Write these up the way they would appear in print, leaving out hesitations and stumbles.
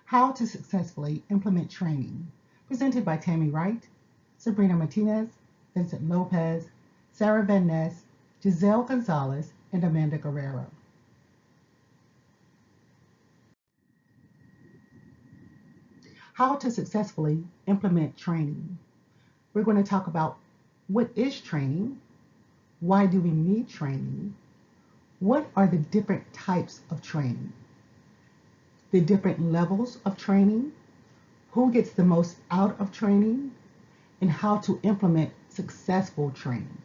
How to Successfully Implement Training, presented by Tammy Wright, Sabrina Martinez, Vincent Lopez, Sarah Van Ness, Giselle Gonzalez, and Amanda Guerrero. How to Successfully Implement Training. We're going to talk about what is training, why do we need training, what are the different types of training, the different levels of training, who gets the most out of training, and how to implement successful training.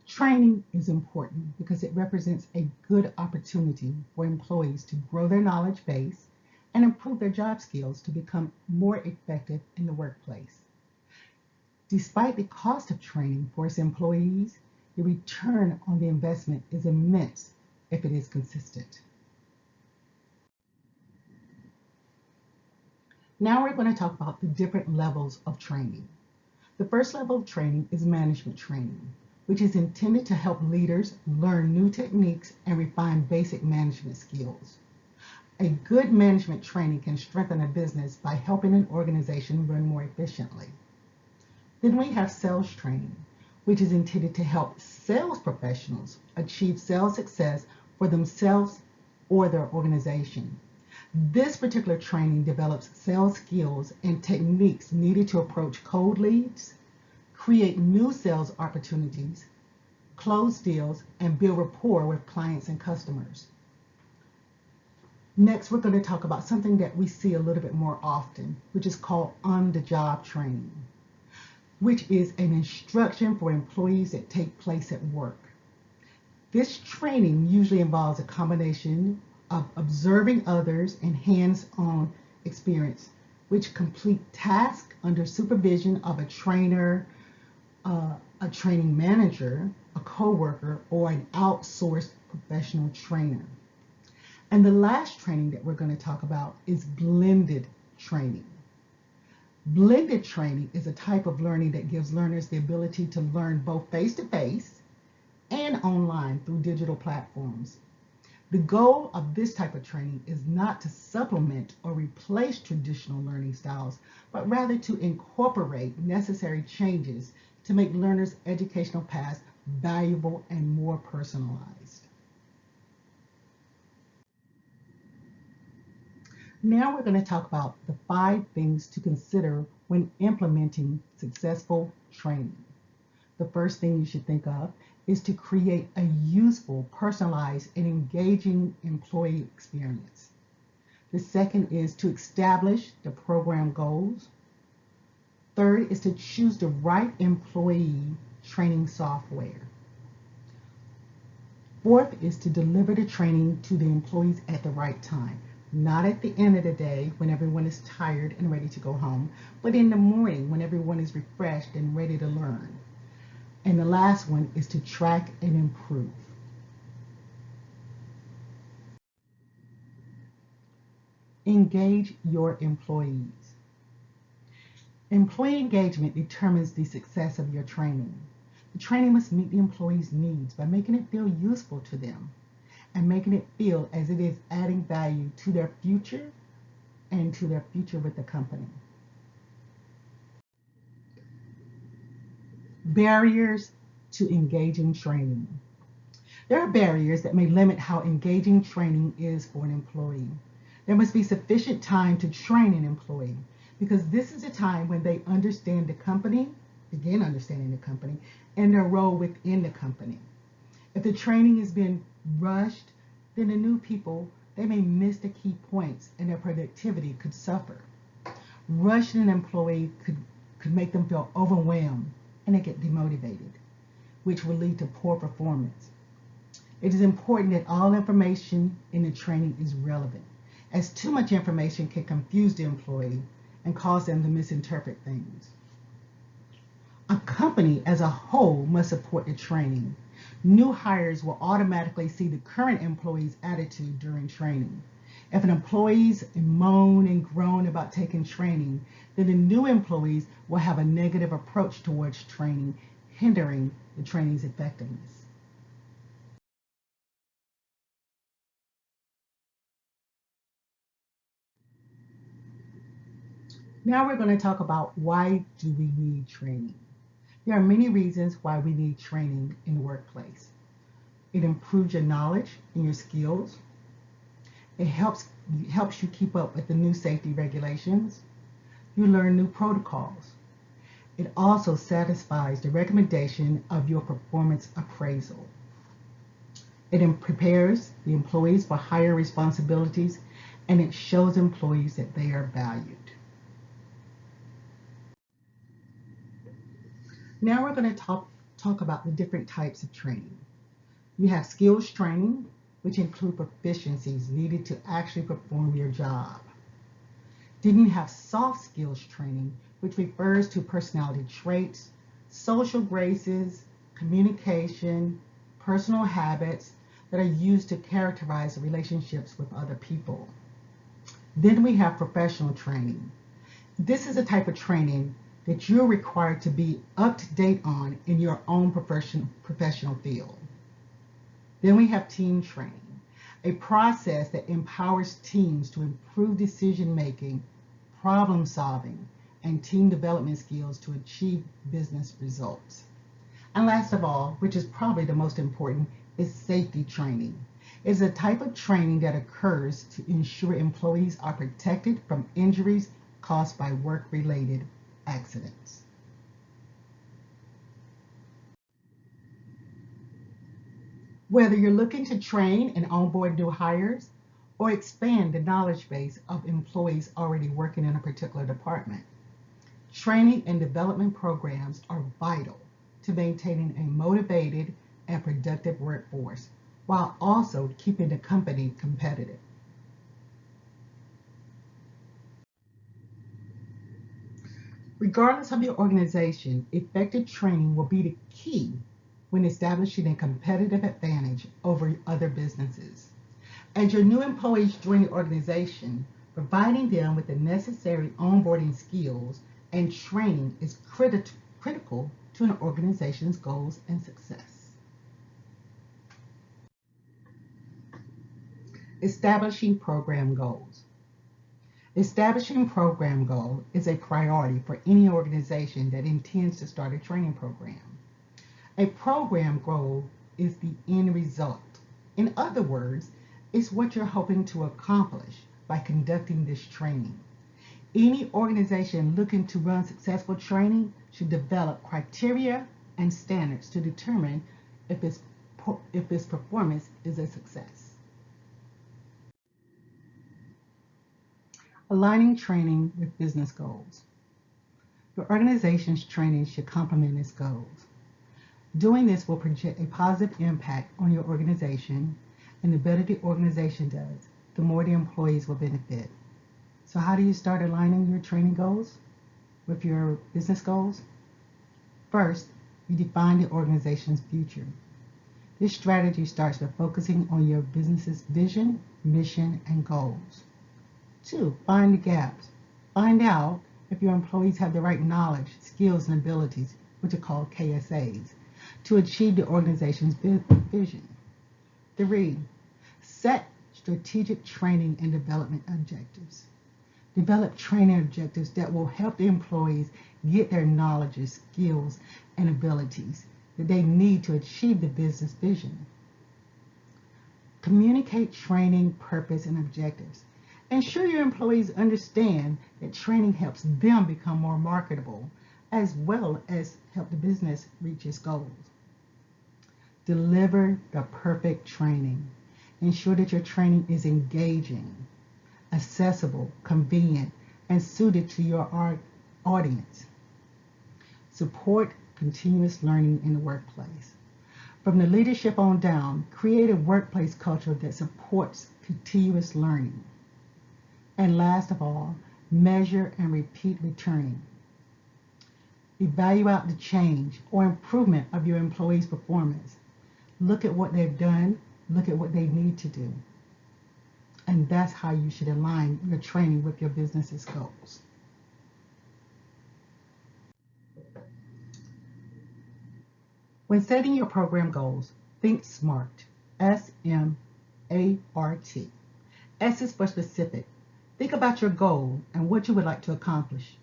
Training is important because it represents a good opportunity for employees to grow their knowledge base and improve their job skills to become more effective in the workplace. Despite the cost of training for its employees, the return on the investment is immense if it is consistent. Now we're going to talk about the different levels of training. The first level of training is management training, which is intended to help leaders learn new techniques and refine basic management skills. A good management training can strengthen a business by helping an organization run more efficiently. Then we have sales training, which is intended to help sales professionals achieve sales success for themselves or their organization. This particular training develops sales skills and techniques needed to approach cold leads, create new sales opportunities, close deals, and build rapport with clients and customers. Next, we're going to talk about something that we see a little bit more often, which is called on-the-job training, which is an instruction for employees that take place at work. This training usually involves a combination of observing others and hands-on experience, which complete tasks under supervision of a trainer, a training manager, a co-worker, or an outsourced professional trainer. And the last training that we're going to talk about is blended training. Blended training is a type of learning that gives learners the ability to learn both face-to-face and online through digital platforms. The goal of this type of training is not to supplement or replace traditional learning styles, but rather to incorporate necessary changes to make learners' educational paths valuable and more personalized. Now we're going to talk about the 5 things to consider when implementing successful training. The first thing you should think of is to create a useful, personalized, and engaging employee experience. The second is to establish the program goals. Third is to choose the right employee training software. Fourth is to deliver the training to the employees at the right time. Not at the end of the day when everyone is tired and ready to go home, but in the morning when everyone is refreshed and ready to learn. And the last one is to track and improve. Engage your employees. Employee engagement determines the success of your training. The training must meet the employees' needs by making it feel useful to them and making it feel as it is adding value to their future and to their future with the company. Barriers to engaging training. There are barriers that may limit how engaging training is for an employee. There must be sufficient time to train an employee because this is a time when they understand the company, begin understanding the company, and their role within the company. If the training has been rushed, then the new people, they may miss the key points and their productivity could suffer. Rushing an employee could make them feel overwhelmed and they get demotivated, which will lead to poor performance. It is important that all information in the training is relevant, as too much information can confuse the employee and cause them to misinterpret things. A company as a whole must support the training. New hires will automatically see the current employee's attitude during training. If an employee's moan and groan about taking training, then the new employees will have a negative approach towards training, hindering the training's effectiveness. Now we're going to talk about why do we need training. There are many reasons why we need training in the workplace. It improves your knowledge and your skills. It helps you keep up with the new safety regulations. You learn new protocols. It also satisfies the recommendation of your performance appraisal. It prepares the employees for higher responsibilities, and it shows employees that they are valued. Now we're going to talk about the different types of training. You have skills training, which include proficiencies needed to actually perform your job. Then you have soft skills training, which refers to personality traits, social graces, communication, personal habits that are used to characterize relationships with other people. Then we have professional training. This is a type of training that you're required to be up to date on in your own professional field. Then we have team training, a process that empowers teams to improve decision making, problem solving, and team development skills to achieve business results. And last of all, which is probably the most important, is safety training. It's a type of training that occurs to ensure employees are protected from injuries caused by work-related accidents. Whether you're looking to train and onboard new hires or expand the knowledge base of employees already working in a particular department, training and development programs are vital to maintaining a motivated and productive workforce while also keeping the company competitive. Regardless of your organization, effective training will be the key when establishing a competitive advantage over other businesses. As your new employees join the organization, providing them with the necessary onboarding skills and training is critical to an organization's goals and success. Establishing program goals. Establishing program goal is a priority for any organization that intends to start a training program. A program goal is the end result. In other words, it's what you're hoping to accomplish by conducting this training. Any organization looking to run successful training should develop criteria and standards to determine if its performance is a success. Aligning training with business goals. Your organization's training should complement its goals. Doing this will project a positive impact on your organization, and the better the organization does, the more the employees will benefit. So how do you start aligning your training goals with your business goals? First, you define the organization's future. This strategy starts with focusing on your business's vision, mission, and goals. 2, find the gaps. Find out if your employees have the right knowledge, skills, and abilities, which are called KSAs, to achieve the organization's vision. 3, set strategic training and development objectives. Develop training objectives that will help the employees get their knowledge, skills, and abilities that they need to achieve the business vision. Communicate training, purpose, and objectives. Ensure your employees understand that training helps them become more marketable, as well as help the business reach its goals. Deliver the perfect training. Ensure that your training is engaging, accessible, convenient, and suited to your audience. Support continuous learning in the workplace. From the leadership on down, create a workplace culture that supports continuous learning. And last of all, measure and repeat returning. Evaluate the change or improvement of your employees' performance. Look at what they've done, look at what they need to do. And that's how you should align your training with your business's goals. When setting your program goals, think SMART, S-M-A-R-T. S is for specific. Think about your goal and what you would like to accomplish.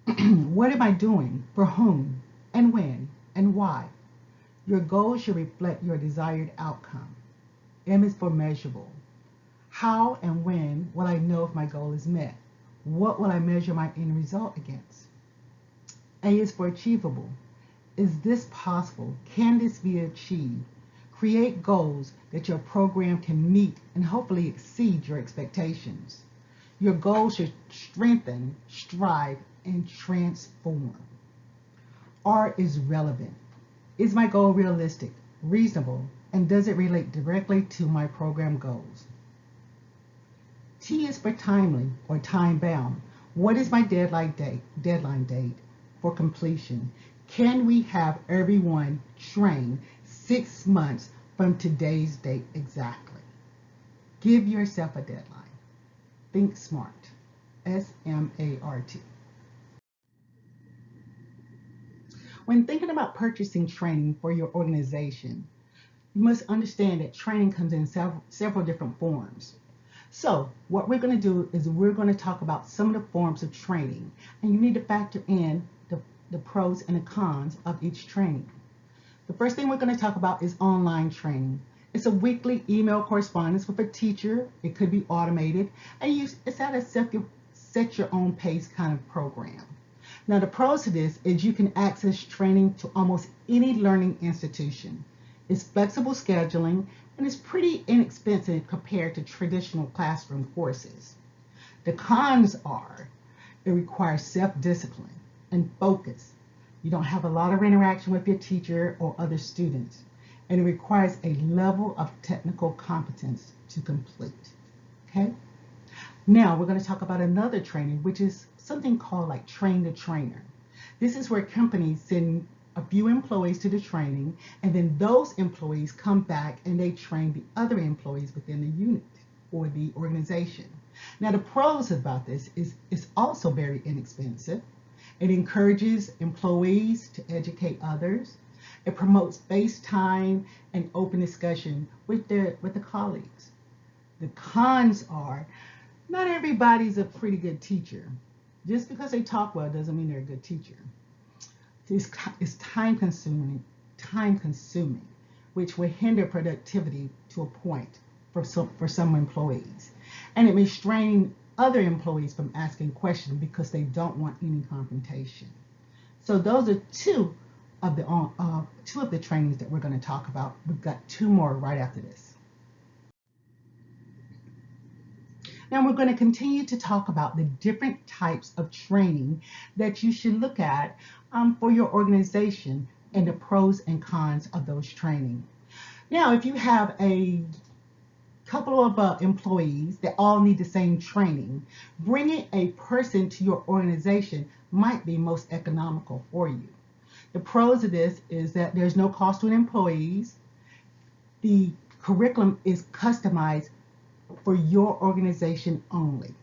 What am I doing? For whom? And when? And why? Your goal should reflect your desired outcome. M is for measurable. How and when will I know if my goal is met? What will I measure my end result against? A is for achievable. Is this possible? Can this be achieved? Create goals that your program can meet and hopefully exceed your expectations. Your goals should strengthen, strive, and transform. R is relevant. Is my goal realistic, reasonable, and does it relate directly to my program goals? T is for timely or time bound. What is my deadline date for completion? Can we have everyone trained 6 months from today's date exactly? Give yourself a deadline. Think SMART. SMART. When thinking about purchasing training for your organization, you must understand that training comes in several different forms. So what we're going to do is we're going to talk about some of the forms of training, and you need to factor in the pros and the cons of each training. The first thing we're going to talk about is online training. It's a weekly email correspondence with a teacher. It could be automated, and it's at a set your own pace kind of program. Now the pros to this is you can access training to almost any learning institution. It's flexible scheduling and it's pretty inexpensive compared to traditional classroom courses. The cons are it requires self-discipline and focus. You don't have a lot of interaction with your teacher or other students, and it requires a level of technical competence to complete. Okay? Now we're going to talk about another training, which is something called like train the trainer. This is where companies send a few employees to the training, and then those employees come back and they train the other employees within the unit or the organization. Now the pros about this is it's also very inexpensive. It encourages employees to educate others. It promotes face time and open discussion with the colleagues. The cons are not everybody's a pretty good teacher. Just because they talk well doesn't mean they're a good teacher. It's time consuming, which will hinder productivity to a point for some employees. And it may strain other employees from asking questions because they don't want any confrontation. So those are two of the trainings that we're going to talk about. We've got two more right after this. Now we're going to continue to talk about the different types of training that you should look at for your organization and the pros and cons of those training. Now, if you have a couple of employees that all need the same training, bringing a person to your organization might be most economical for you. The pros of this is that there's no cost to employees. The curriculum is customized for your organization only.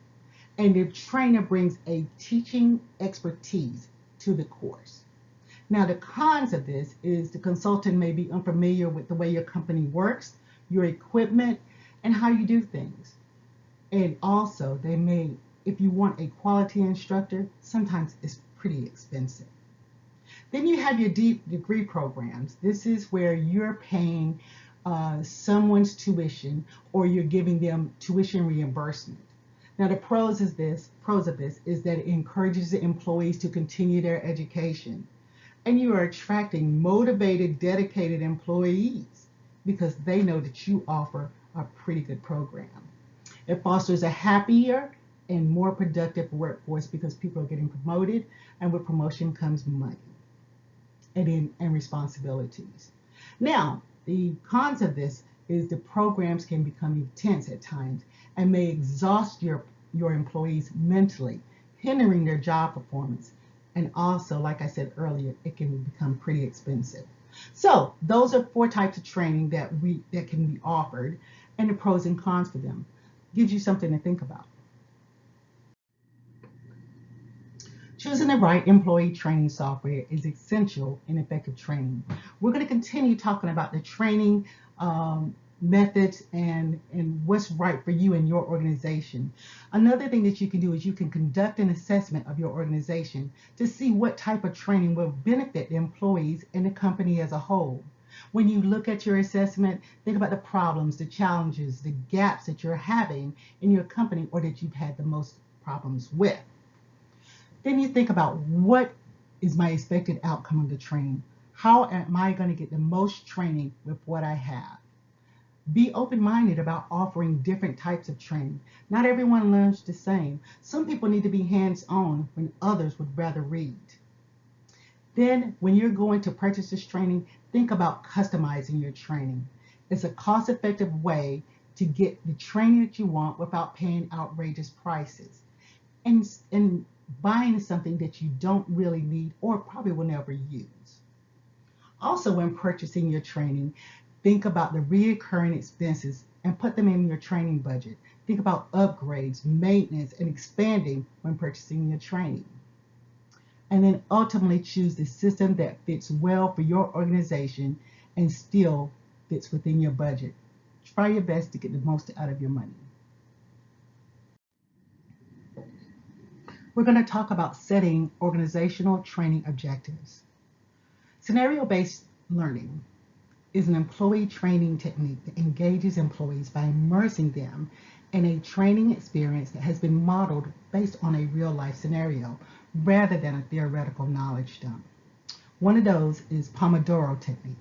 And the trainer brings a teaching expertise to the course. Now, the cons of this is the consultant may be unfamiliar with the way your company works, your equipment, and how you do things. And also, if you want a quality instructor, sometimes it's pretty expensive. Then you have your deep degree programs. This is where you're paying someone's tuition or you're giving them tuition reimbursement. Now the pros of this is that it encourages the employees to continue their education, and you are attracting motivated, dedicated employees because they know that you offer a pretty good program. It fosters a happier and more productive workforce because people are getting promoted, and with promotion comes money and responsibilities. Now, the cons of this is the programs can become intense at times and may exhaust your employees mentally, hindering their job performance. And also, like I said earlier, it can become pretty expensive. So those are 4 types of training that can be offered, and the pros and cons for them. Gives you something to think about. Choosing the right employee training software is essential in effective training. We're going to continue talking about the training methods and what's right for you and your organization. Another thing that you can do is you can conduct an assessment of your organization to see what type of training will benefit the employees and the company as a whole. When you look at your assessment, think about the problems, the challenges, the gaps that you're having in your company or that you've had the most problems with. Then you think about what is my expected outcome of the training? How am I going to get the most training with what I have? Be open-minded about offering different types of training. Not everyone learns the same. Some people need to be hands-on when others would rather read. Then when you're going to purchase this training, think about customizing your training. It's a cost-effective way to get the training that you want without paying outrageous prices and buying something that you don't really need or probably will never use. Also, when purchasing your training, think about the recurring expenses and put them in your training budget. Think about upgrades, maintenance, and expanding when purchasing your training. And then ultimately choose the system that fits well for your organization and still fits within your budget. Try your best to get the most out of your money. We're going to talk about setting organizational training objectives. Scenario-based learning is an employee training technique that engages employees by immersing them in a training experience that has been modeled based on a real-life scenario rather than a theoretical knowledge dump. One of those is Pomodoro technique.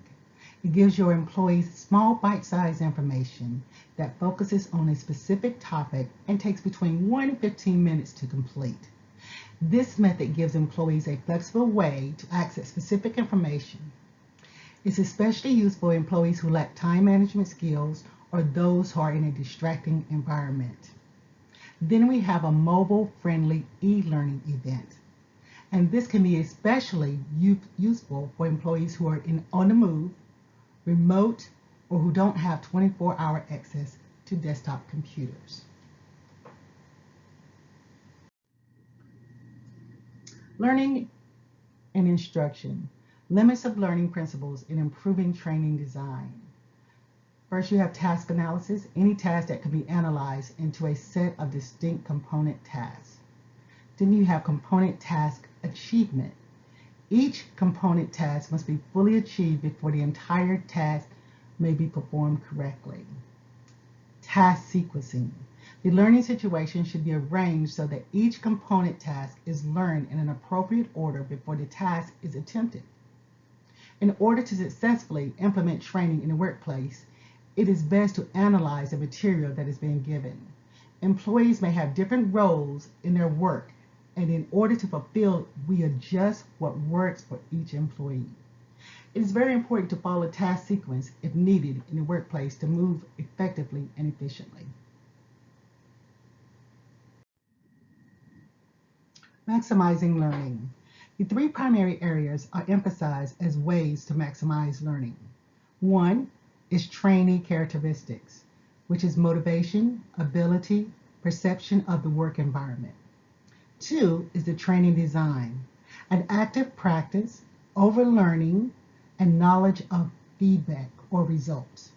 It gives your employees small bite-sized information that focuses on a specific topic and takes between 1 and 15 minutes to complete. This method gives employees a flexible way to access specific information. It's especially useful for employees who lack time management skills or those who are in a distracting environment. Then we have a mobile-friendly e-learning event. And this can be especially useful for employees who are on the move, remote, or who don't have 24-hour access to desktop computers. Learning and instruction. Limits of learning principles in improving training design. First, you have task analysis, any task that can be analyzed into a set of distinct component tasks. Then you have component task achievement. Each component task must be fully achieved before the entire task may be performed correctly. Task sequencing. The learning situation should be arranged so that each component task is learned in an appropriate order before the task is attempted. In order to successfully implement training in the workplace, it is best to analyze the material that is being given. Employees may have different roles in their work, and in order to fulfill, we adjust what works for each employee. It is very important to follow a task sequence if needed in the workplace to move effectively and efficiently. Maximizing learning. The three primary areas are emphasized as ways to maximize learning. One is trainee characteristics, which is motivation, ability, perception of the work environment. Two is the training design, an active practice, overlearning, and knowledge of feedback or results.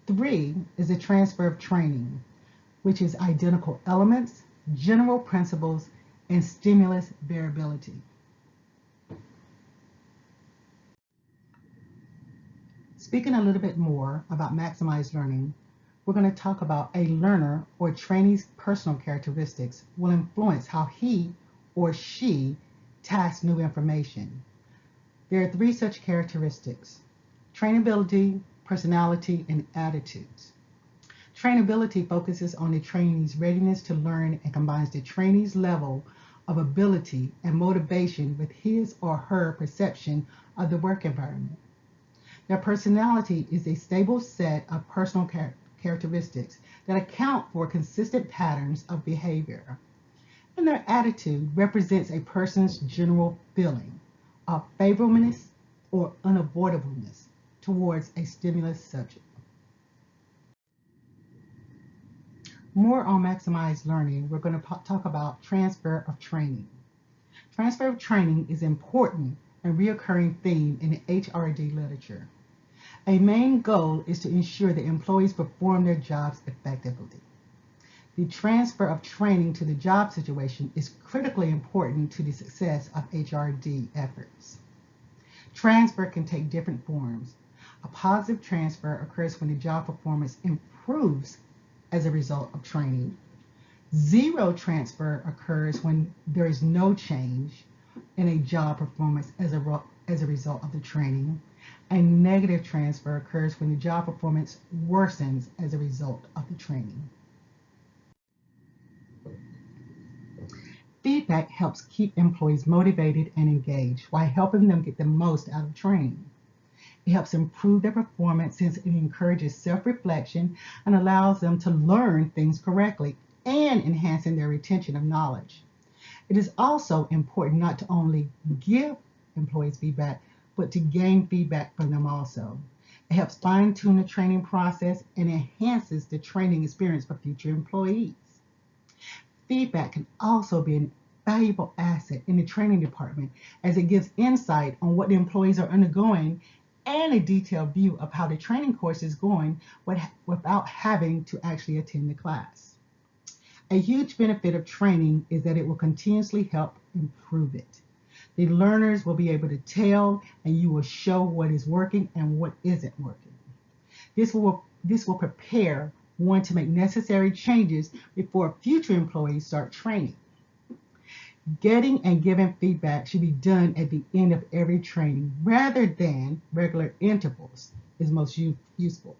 Three is the transfer of training, which is identical elements, general principles, and stimulus variability. Speaking a little bit more about maximized learning, we're going to talk about a learner or trainee's personal characteristics will influence how he or she tasks new information. There are three such characteristics: trainability, personality, and attitudes. Trainability focuses on the trainee's readiness to learn and combines the trainee's level of ability and motivation with his or her perception of the work environment. Their personality is a stable set of personal characteristics that account for consistent patterns of behavior. And their attitude represents a person's general feeling of favorableness or unavoidableness towards a stimulus subject. More on maximized learning, we're going to talk about transfer of training. Transfer of training is an important and recurring theme in the HRD literature. A main goal is to ensure that employees perform their jobs effectively. The transfer of training to the job situation is critically important to the success of HRD efforts. Transfer can take different forms. A positive transfer occurs when the job performance improves as a result of training. Zero transfer occurs when there is no change in a job performance as a result of the training. A negative transfer occurs when the job performance worsens as a result of the training. Feedback helps keep employees motivated and engaged while helping them get the most out of training. It helps improve their performance since it encourages self-reflection and allows them to learn things correctly and enhancing their retention of knowledge. It is also important not to only give employees feedback, but to gain feedback from them also. It helps fine-tune the training process and enhances the training experience for future employees. Feedback can also be a valuable asset in the training department as it gives insight on what the employees are undergoing and a detailed view of how the training course is going without having to actually attend the class. A huge benefit of training is that it will continuously help improve it. The learners will be able to tell and you will show what is working and what isn't working. This will prepare one to make necessary changes before future employees start training. Getting and giving feedback should be done at the end of every training rather than regular intervals is most useful.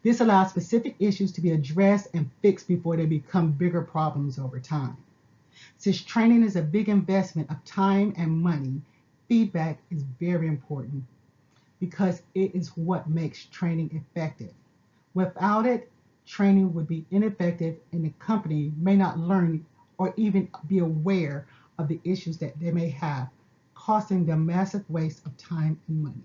This allows specific issues to be addressed and fixed before they become bigger problems over time. Since training is a big investment of time and money, feedback is very important because it is what makes training effective. Without it, training would be ineffective and the company may not learn or even be aware of the issues that they may have, costing them massive waste of time and money.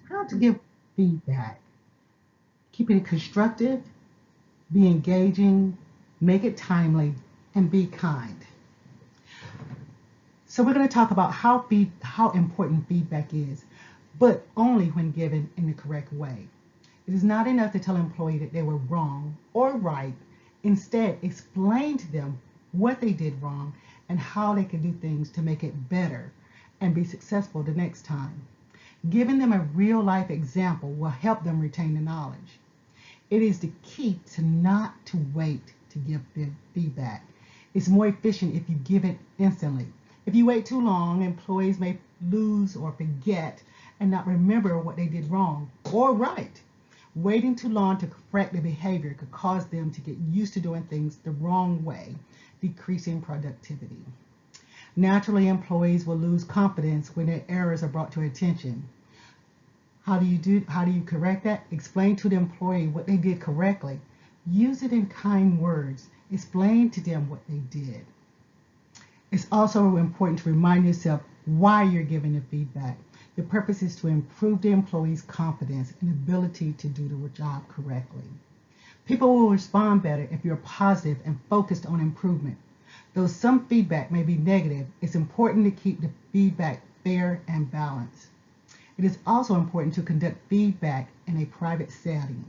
How to give feedback? Keep it constructive, be engaging, make it timely, and be kind. So we're going to talk about how important feedback is, but only when given in the correct way. It is not enough to tell an employee that they were wrong or right. Instead, explain to them what they did wrong and how they can do things to make it better and be successful the next time. Giving them a real-life example will help them retain the knowledge. It is the key to not to wait to give feedback. It's more efficient if you give it instantly. If you wait too long, employees may lose or forget and not remember what they did wrong or right. Waiting too long to correct their behavior could cause them to get used to doing things the wrong way, decreasing productivity. Naturally, employees will lose confidence when their errors are brought to attention. How do you correct that? Explain to the employee what they did correctly. Use it in kind words. Explain to them what they did. It's also important to remind yourself why you're giving the feedback. The purpose is to improve the employee's confidence and ability to do the job correctly. People will respond better if you're positive and focused on improvement. Though some feedback may be negative, it's important to keep the feedback fair and balanced. It is also important to conduct feedback in a private setting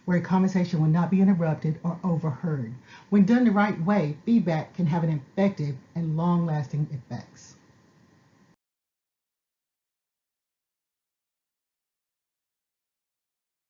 where a conversation will not be interrupted or overheard. When done the right way, feedback can have an effective and long-lasting effects.